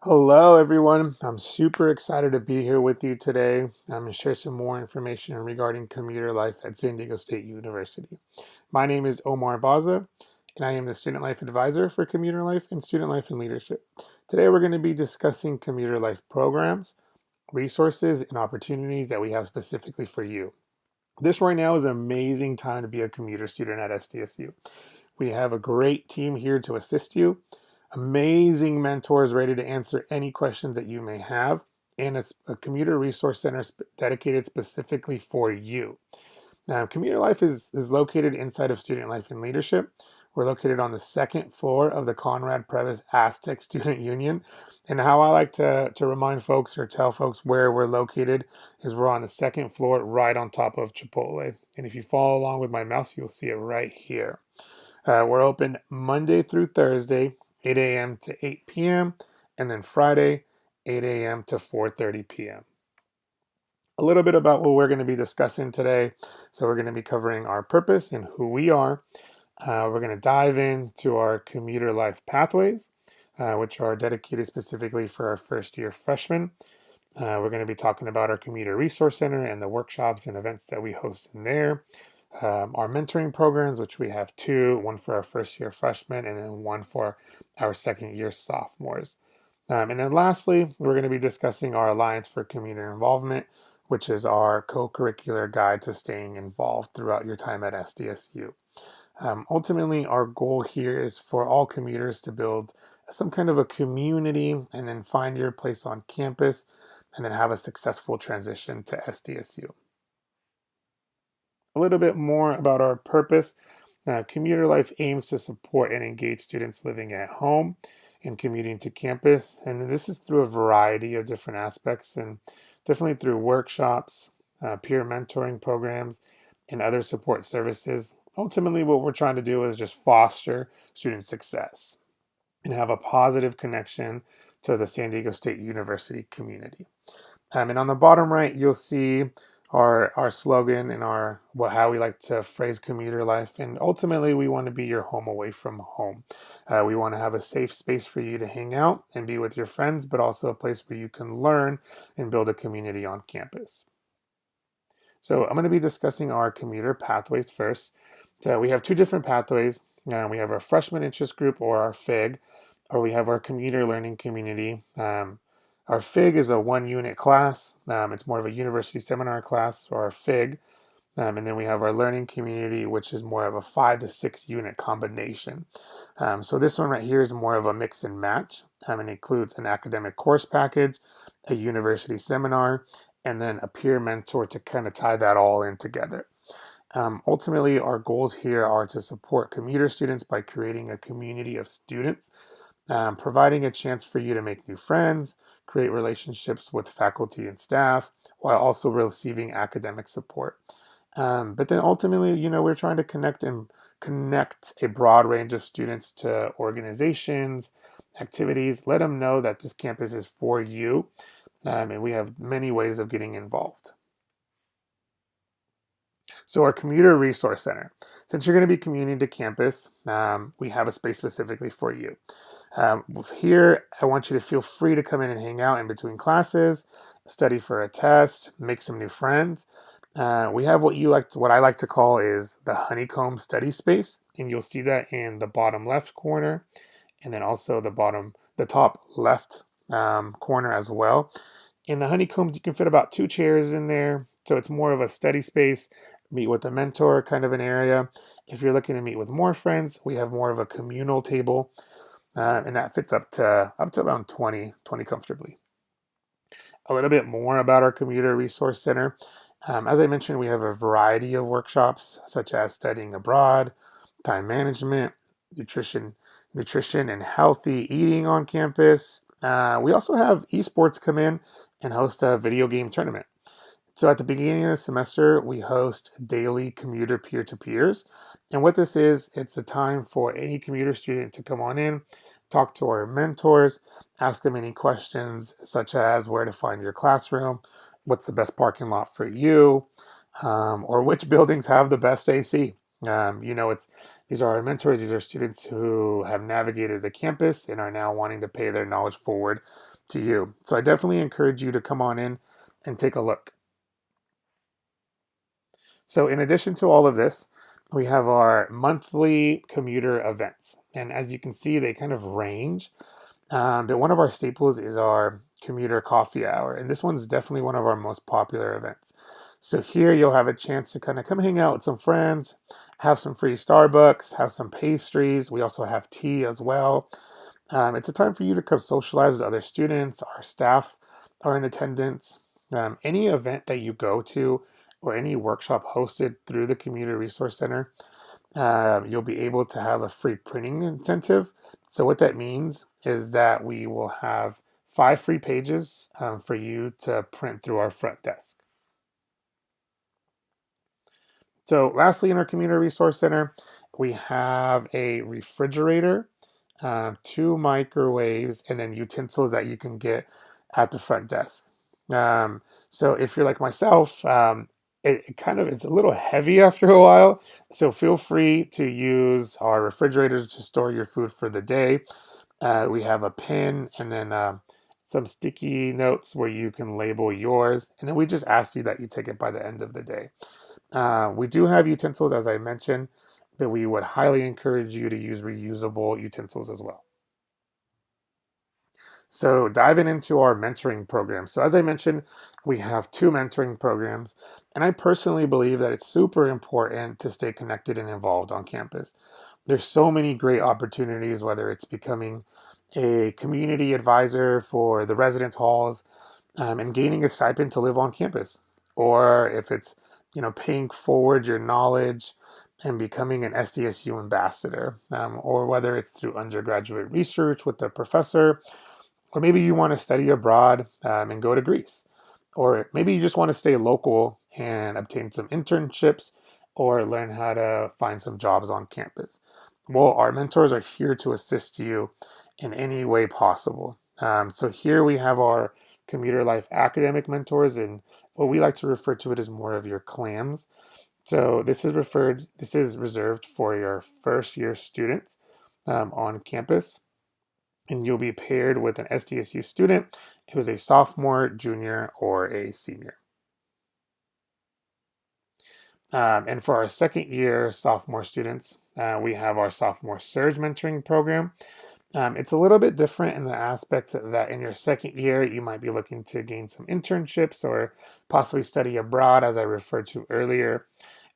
Hello, everyone. I'm super excited to be here with you today. I'm going to share some more information regarding commuter life at San Diego State University. My name is Omar Baza, and I am the Student Life Advisor for Commuter Life and Student Life and Leadership. Today, we're going to be discussing commuter life programs, resources, and opportunities that we have specifically for you. This right now is an amazing time to be a commuter student at SDSU. We have a great team here to assist you, amazing mentors ready to answer any questions that you may have, and a commuter resource center dedicated specifically for you. Now, Commuter Life is located inside of Student Life and Leadership. We're located on the second floor of the Conrad Previs Aztec Student Union. And how I like to remind folks or tell folks where we're located is we're on the second floor right on top of Chipotle. And if you follow along with my mouse, you'll see it right here. We're open Monday through Thursday, 8 a.m. to 8 p.m., and then Friday, 8 a.m. to 4:30 p.m. A little bit about what we're going to be discussing today. So we're going to be covering our purpose and who we are. We're going to dive into our commuter life pathways, which are dedicated specifically for our first year freshmen. We're going to be talking about our commuter resource center and the workshops and events that we host in there. Our mentoring programs, which we have two, one for our first year freshmen and then one for our second year sophomores. And then lastly, we're going to be discussing our Alliance for Commuter Involvement, which is our co-curricular guide to staying involved throughout your time at SDSU. Ultimately, our goal here is for all commuters to build some kind of a community and then find your place on campus and then have a successful transition to SDSU. A little bit more about our purpose. Commuter Life aims to support and engage students living at home and commuting to campus. And this is through a variety of different aspects and definitely through workshops, peer mentoring programs, and other support services. Ultimately, what we're trying to do is just foster student success and have a positive connection to the San Diego State University community. And on the bottom right, you'll see our slogan and how we like to phrase commuter life. And ultimately, we want to be your home away from home. We want to have a safe space for you to hang out and be with your friends, but also a place where you can learn and build a community on campus. So I'm going to be discussing our commuter pathways first. So we have two different pathways. We have our freshman interest group, or our FIG, or we have our commuter learning community. Our FIG is a one-unit class. It's more of a university seminar class, or our FIG. And then we have our learning community, which is more of a 5 to 6 unit combination. So this one right here is more of a mix and match. It includes an academic course package, a university seminar, and then a peer mentor to kind of tie that all in together. Ultimately, our goals here are to support commuter students by creating a community of students, providing a chance for you to make new friends, create relationships with faculty and staff, while also receiving academic support. But then ultimately, we're trying to connect a broad range of students to organizations, activities. Let them know that this campus is for you, and we have many ways of getting involved. So our Commuter Resource Center, since you're going to be commuting to campus, we have a space specifically for you. Here, I want you to feel free to come in and hang out in between classes, study for a test, make some new friends. We have what I like to call is the honeycomb study space, and you'll see that in the bottom left corner, and then also the top left corner as well. In the honeycombs, you can fit about 2 chairs in there, so it's more of a study space, meet with a mentor kind of an area. If you're looking to meet with more friends, we have more of a communal table, and that fits up to around 20 comfortably. A little bit more about our Commuter Resource Center. As I mentioned, we have a variety of workshops such as studying abroad, time management, nutrition and healthy eating on campus. We also have esports come in and host a video game tournament. So at the beginning of the semester, we host daily commuter peer-to-peers. And what this is, it's a time for any commuter student to come on in, talk to our mentors, ask them any questions such as where to find your classroom, what's the best parking lot for you, or which buildings have the best AC. These are our mentors. These are students who have navigated the campus and are now wanting to pay their knowledge forward to you. So I definitely encourage you to come on in and take a look. So in addition to all of this, we have our monthly commuter events. And as you can see, they kind of range. But one of our staples is our commuter coffee hour. And this one's definitely one of our most popular events. So here you'll have a chance to kind of come hang out with some friends, have some free Starbucks, have some pastries. We also have tea as well. It's a time for you to come socialize with other students. Our staff are in attendance. Any event that you go to or any workshop hosted through the Commuter Resource Center, you'll be able to have a free printing incentive. So what that means is that we will have 5 free pages for you to print through our front desk. So lastly, in our Commuter Resource Center, we have a refrigerator, 2 microwaves, and then utensils that you can get at the front desk. So if you're like myself, it kind of it's a little heavy after a while. So feel free to use our refrigerator to store your food for the day. We have a pen and then some sticky notes where you can label yours. And then we just ask you that you take it by the end of the day. We do have utensils, as I mentioned, but we would highly encourage you to use reusable utensils as well. So diving into our mentoring program. So as I mentioned, we have 2 mentoring programs, and I personally believe that it's super important to stay connected and involved on campus. There's so many great opportunities, whether it's becoming a community advisor for the residence halls, and gaining a stipend to live on campus, or if it's paying forward your knowledge and becoming an SDSU ambassador, or whether it's through undergraduate research with a professor, or maybe you want to study abroad and go to Greece, or maybe you just want to stay local and obtain some internships or learn how to find some jobs on campus. Well, our mentors are here to assist you in any way possible. So here we have our Commuter Life academic mentors, and what we like to refer to it as more of your clams. So this is reserved for your first year students on campus, and you'll be paired with an SDSU student who is a sophomore, junior, or a senior. And for our second year sophomore students, we have our Sophomore Surge mentoring program. It's a little bit different in the aspect that in your second year, you might be looking to gain some internships or possibly study abroad, as I referred to earlier.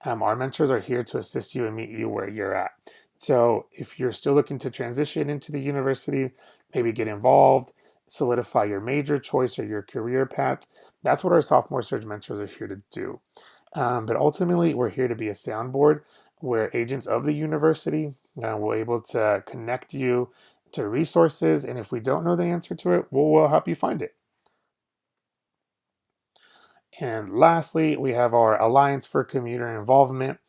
Our mentors are here to assist you and meet you where you're at. So if you're still looking to transition into the university, maybe get involved, solidify your major choice or your career path, that's what our Sophomore Surge mentors are here to do. But ultimately, we're here to be a soundboard where agents of the university will able to connect you to resources, and if we don't know the answer to it, we'll help you find it. And lastly, we have our Alliance for Commuter Involvement.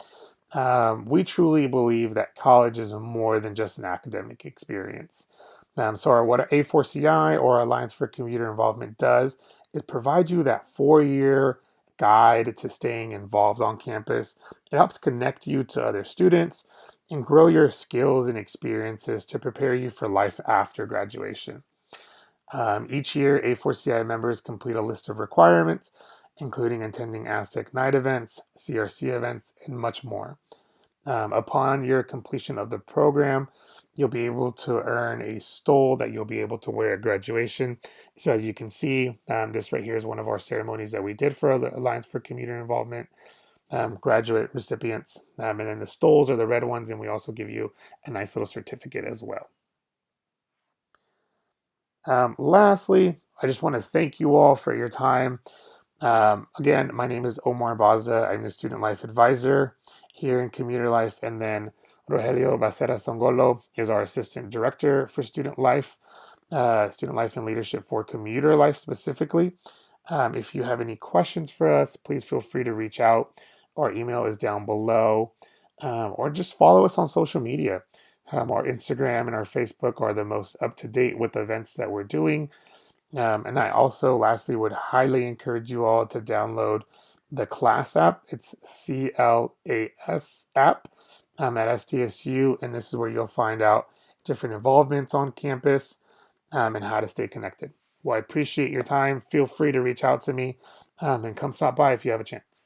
We truly believe that college is more than just an academic experience. What A4CI or Alliance for Commuter Involvement does is provide you that 4 year guide to staying involved on campus. It helps connect you to other students and grow your skills and experiences to prepare you for life after graduation. Each year, A4CI members complete a list of requirements, including attending Aztec night events, CRC events, and much more. Upon your completion of the program, you'll be able to earn a stole that you'll be able to wear at graduation. So as you can see, this right here is one of our ceremonies that we did for the Alliance for Commuter Involvement graduate recipients. And then the stoles are the red ones, and we also give you a nice little certificate as well. Lastly, I just want to thank you all for your time. Again, my name is Omar Baza. I'm the Student Life Advisor here in Commuter Life, and then Rogelio Bacera Songolo is our Assistant Director for Student Life and Leadership for Commuter Life specifically. If you have any questions for us, please feel free to reach out. Our email is down below, or just follow us on social media. Our Instagram and our Facebook are the most up to date with events that we're doing. And I also, lastly, would highly encourage you all to download the class app. It's CLAS app at SDSU, and this is where you'll find out different involvements on campus and how to stay connected. Well, I appreciate your time. Feel free to reach out to me and come stop by if you have a chance.